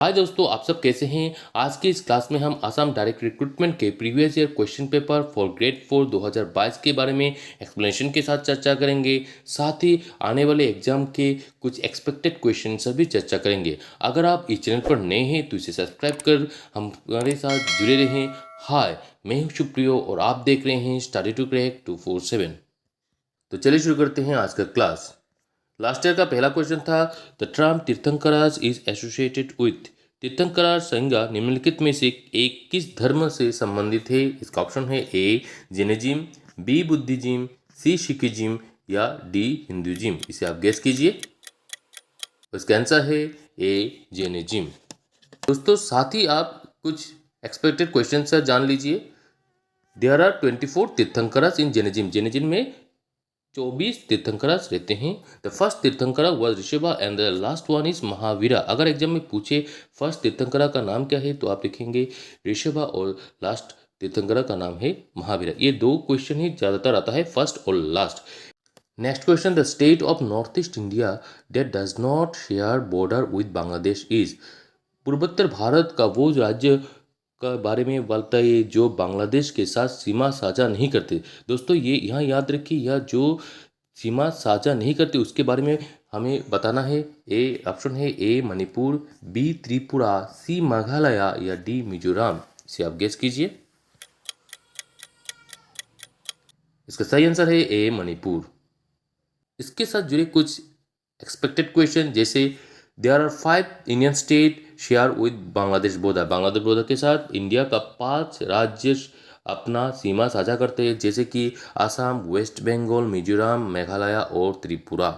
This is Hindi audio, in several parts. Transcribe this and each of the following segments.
हाय दोस्तों, आप सब कैसे हैं। आज की इस क्लास में हम आसाम डायरेक्ट रिक्रूटमेंट के previous year question paper for grade 4 2022 के बारे में एक्सप्लेनेशन के साथ चर्चा करेंगे। साथ ही आने वाले एग्जाम के कुछ एक्सपेक्टेड क्वेश्चन से भी चर्चा करेंगे। अगर आप इस चैनल पर नए हैं तो इसे सब्सक्राइब कर हमारे साथ जुड़े रहें। हाय, मैं हूं सुप्रियो और आप देख रहे हैं स्टडी टू क्रैक 247। तो चलिए शुरू करते हैं आज का क्लास। लास्ट ईयर का पहला क्वेश्चन था the term Tirthankaras is associated with. Tirthankaras संज्ञा निम्नलिखित में से एक किस धर्म से संबंधित है। इसका ऑप्शन है ए जैनिज्म, बी बुद्धिज्म, सी सिखिज्म या डी हिंदुइज्म। इसे आप गेस कीजिए। इसका आंसर है ए जैनिज्म। दोस्तों साथ ही आप कुछ एक्सपेक्टेड क्वेश्चन से जान लीजिए। There are 24 Tirthankaras in Jainism. Jainism में 24 तीर्थंकराज रहते हैं। The first Tirthankara was Rishabha and the last one is Mahavira. अगर एग्जाम में पूछे फर्स्ट तीर्थंकरा का नाम क्या है तो आप लिखेंगे ऋषभा और लास्ट तीर्थंकरा का नाम है महावीरा। ये दो क्वेश्चन ही ज्यादातर आता है, फर्स्ट और last. Next question, the state of north east India that does not share border with Bangladesh is. पूर्वोत्तर भारत का वो राज्य का बारे में बोलता है जो बांग्लादेश के साथ सीमा साझा नहीं करते। दोस्तों ये यहाँ याद रखिए, यह जो सीमा साझा नहीं करते उसके बारे में हमें बताना है। ए ऑप्शन है ए मणिपुर, बी त्रिपुरा, सी मेघालय या डी मिजोरम। इसे आप गेस कीजिए। इसका सही आंसर है ए मणिपुर। इसके साथ जुड़े कुछ एक्सपेक्टेड क्वेश्चन जैसे there are 5 Indian state share with Bangladesh border. Bangladesh border के साथ इंडिया का 5 राज्य अपना सीमा साझा करते हैं जैसे कि आसाम, वेस्ट बंगाल, मिजोरम, मेघालय और त्रिपुरा।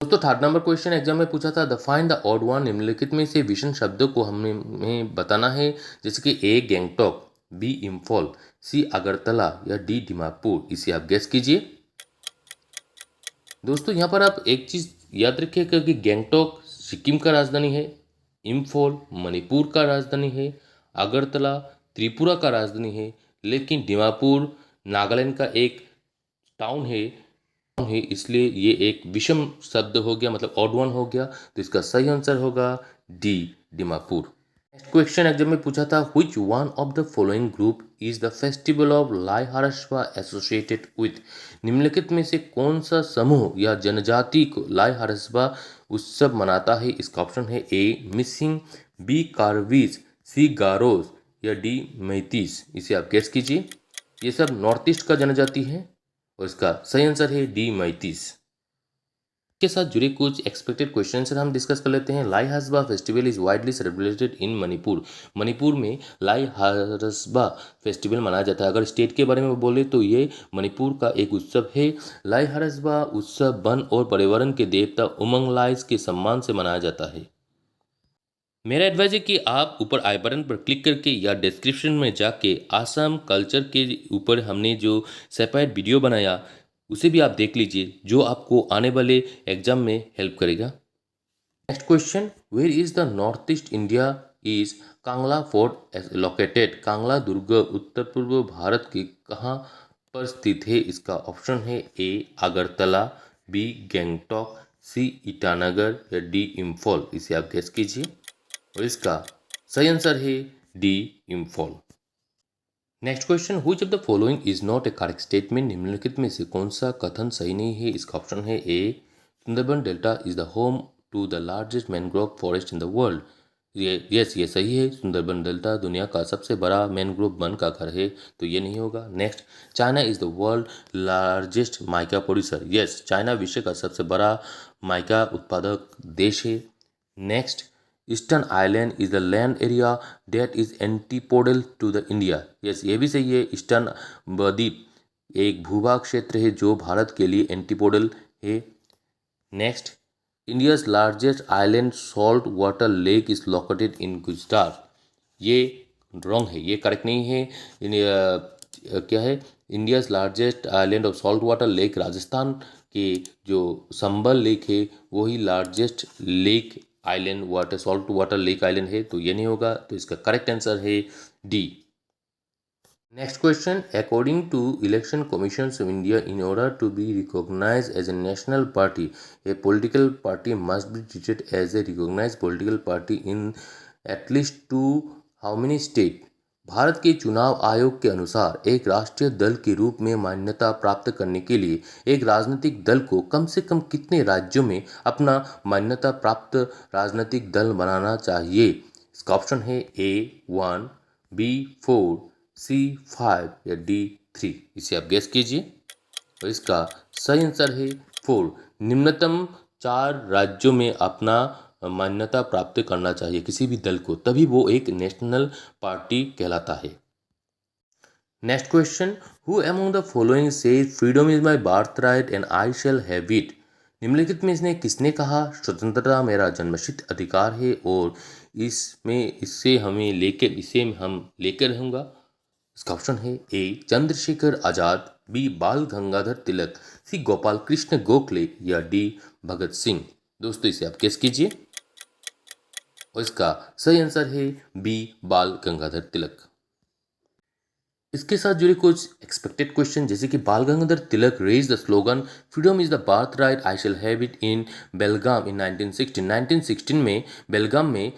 दोस्तों थर्ड नंबर क्वेश्चन एग्जाम में पूछा था the find the odd one. निम्नलिखित में से विषम शब्द को हमें बताना है जैसे कि ए गैंगटॉक, बी इम्फॉल, सी अगरतला या डी दिमापुर। इसे आप गेस कीजिए। दोस्तों यहाँ पर आप एक चीज़ याद रखिएगा कि गैंगटॉक सिक्किम का राजधानी है, इम्फॉल मणिपुर का राजधानी है, अगरतला त्रिपुरा का राजधानी है, लेकिन दिमापुर नागालैंड का एक टाउन है, इसलिए ये एक विषम शब्द हो गया, मतलब ऑड वन हो गया। तो इसका सही आंसर होगा D Dimapur. Next question exam में पूछा था which one of the following group is the festival of Lai Haraoba associated with. निम्नलिखित में से कौन सा समूह या जनजाति को लाई हरस्वा उत्सव मनाता है। इसका ऑप्शन है ए मिसिंग, बी कार्वीज, सी गारोस या डी मैतीस। इसे आप गेस कीजिए। ये सब नॉर्थ ईस्ट का जनजाति है और इसका सही आंसर है डी मैतीस। के साथ जुड़े कुछ एक्सपेक्टेड क्वेश्चन से हम डिस्कस कर लेते हैं। Lai Haraoba festival is widely celebrated in Manipur. Manipur में लाई हसबा फेस्टिवल मनाया जाता है। अगर स्टेट के बारे में बोले तो ये मणिपुर का एक उत्सव है। लाई हसबा उत्सव वन और पर्यावरण के देवता उमंग लाइस के सम्मान से मनाया जाता है। मेरा एडवाइस है कि आप ऊपर आई बटन पर क्लिक करके या डिस्क्रिप्शन में जाके आसाम कल्चर के ऊपर हमने जो सेपरेट वीडियो बनाया उसे भी आप देख लीजिए, जो आपको आने वाले एग्जाम में हेल्प करेगा। Next question, where is the north east India is Kangla fort located. Kangla दुर्ग उत्तर पूर्व भारत के कहाँ पर स्थित है। इसका ऑप्शन है ए अगरतला, बी गैंगटॉक, सी ईटानगर या डी इम्फॉल। इसे आप गेस कीजिए और इसका सही आंसर है D Imphal. Next question, which of the following is not A correct statement. निम्नलिखित में से कौन सा कथन सही नहीं है। इसका ऑप्शन है A Sundarban delta is the home to the largest mangrove forest in the world. ये सही है। सुंदरबन डेल्टा दुनिया का सबसे बड़ा मैनग्रोव वन का घर है, तो ये नहीं होगा। Next, China is the world largest mica producer. Yes, China विश्व का सबसे बड़ा माइका उत्पादक देश है। Next, eastern island is the land area that is antipodal to the India. Yes, ये भी सही है। ईस्टर्न बद्वीप एक भूभाग क्षेत्र है जो भारत के लिए एंटीपोडल है। Next, India's largest island salt water lake is located in Gujarat. ये रॉन्ग है, ये करेक्ट नहीं है। क्या है, India's largest island of salt water lake Rajasthan के जो संबल लेक है वही largest lake island water salt water lake island है, तो ये नहीं होगा। तो इसका करेक्ट आंसर है D. Next question, according to election commission of India in order to be recognise as a national party a political party must be treated as a recognize political party in at least two how many state? Bharat के चुनाव आयोग के अनुसार एक राष्ट्रीय दल के रूप में मान्यता प्राप्त करने के लिए एक राजनीतिक दल को कम से कम कितने राज्यों में अपना मान्यता प्राप्त राजनीतिक दल बनाना चाहिए? इसका ऑप्शन है A1, B4, C5 या D3। इसे आप गेस कीजिए और इसका सही आंसर है 4। निम्नतम 4 राज्यों में अपना मान्यता प्राप्त करना चाहिए किसी भी दल को, तभी वो एक नेशनल पार्टी कहलाता है। Next question, who among the following says freedom is my birthright and I shall have it? निम्नलिखित में इसने किसने कहा स्वतंत्रता मेरा जन्मसिद्ध अधिकार है और इसे हम लेकर रहूंगा? इसका ऑप्शन है ए चंद्रशेखर आजाद, बी बाल गंगाधर तिलक, सी गोपाल कृष्ण गोखले या डी भगत सिंह। दोस्तों इसे आप गेस कीजिए और इसका सही आंसर है बी बाल गंगाधर तिलक। इसके साथ जुड़े कुछ एक्सपेक्टेड क्वेश्चन, जैसे कि Bal Gangadhar Tilak raise the slogan freedom is the birth right I shall have it in Belgaum in 1916 में बेलगाम में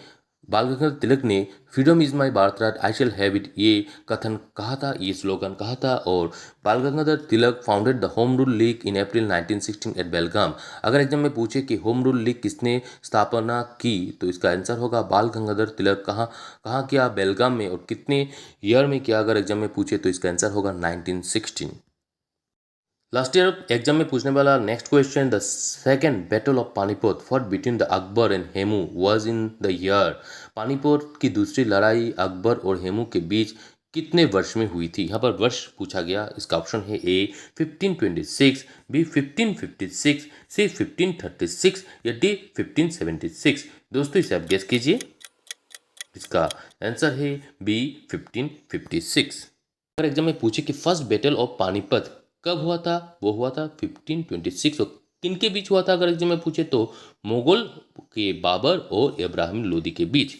बाल गंगाधर तिलक ने freedom is my birth right I shall have it ये कथन कहा था, ये स्लोगन कहा था। और Bal Gangadhar Tilak founded the home rule league in April 1916 at Belgaum. अगर एग्जाम में पूछे कि होम रूल लीग किसने स्थापना की तो इसका आंसर होगा बाल गंगाधर तिलक। कहाँ किया? बेलगाम में। और कितने ईयर में किया? अगर एग्जाम में पूछे तो इसका आंसर होगा 1916। लास्ट ईयर एग्जाम में पूछने वाला next question, the second battle of Panipat fought between the Akbar and Hemu was in the year? Panipat की दूसरी लड़ाई अकबर और हेमू के बीच कितने वर्ष में हुई थी? यहाँ पर वर्ष पूछा गया। इसका ऑप्शन है ए 1526, बी 1556, सी 1536 या डी 1576। दोस्तों इसे आप गेस कीजिए। इसका आंसर है बी 1556। अगर एग्जाम में पूछे कि फर्स्ट बैटल ऑफ पानीपत कब हुआ था, वो हुआ था 1526। और किन के बीच हुआ था अगर एग्जाम में पूछे तो मुगल के बाबर और इब्राहिम लोदी के बीच।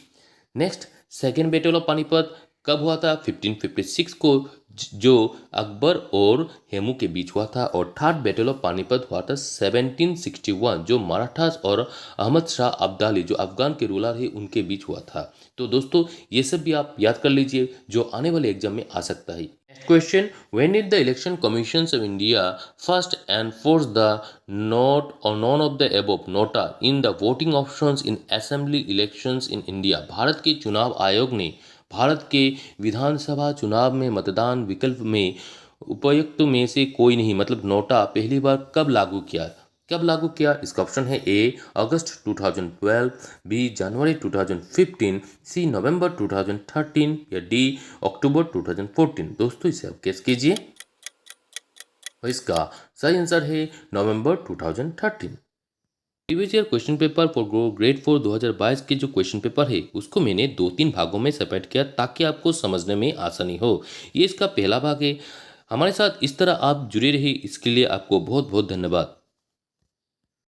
Next, second battle of Panipat कब हुआ था? 1556 को, जो अकबर और हेमू के बीच हुआ था। और थर्ड बैटल ऑफ पानीपत हुआ था 1761, जो मराठास और अहमद शाह अब्दाली जो अफगान के रूलर है उनके बीच हुआ था। तो दोस्तों ये सब भी आप याद कर लीजिए जो आने वाले एग्जाम में आ सकता है। Next question, when did the election commission of India first enforce the not और none of the above NOTA in the voting options in assembly elections in India? Bharat के चुनाव आयोग ने भारत के विधानसभा चुनाव में मतदान विकल्प में उपयुक्त में से कोई नहीं, मतलब नोटा पहली बार कब लागू किया? इसका ऑप्शन है ए अगस्त 2012, बी जनवरी 2015, सी नवंबर 2013 या डी अक्टूबर 2014। दोस्तों इसे आप गेस कीजिए और इसका सही आंसर है नवंबर 2013। Previous year question paper for grade 4 2022 के जो क्वेश्चन पेपर है उसको मैंने 2-3 भागों में सेपरेट किया ताकि आपको समझने में आसानी हो। ये इसका पहला भाग है। हमारे साथ इस तरह आप जुड़े रहे इसके लिए आपको बहुत बहुत धन्यवाद।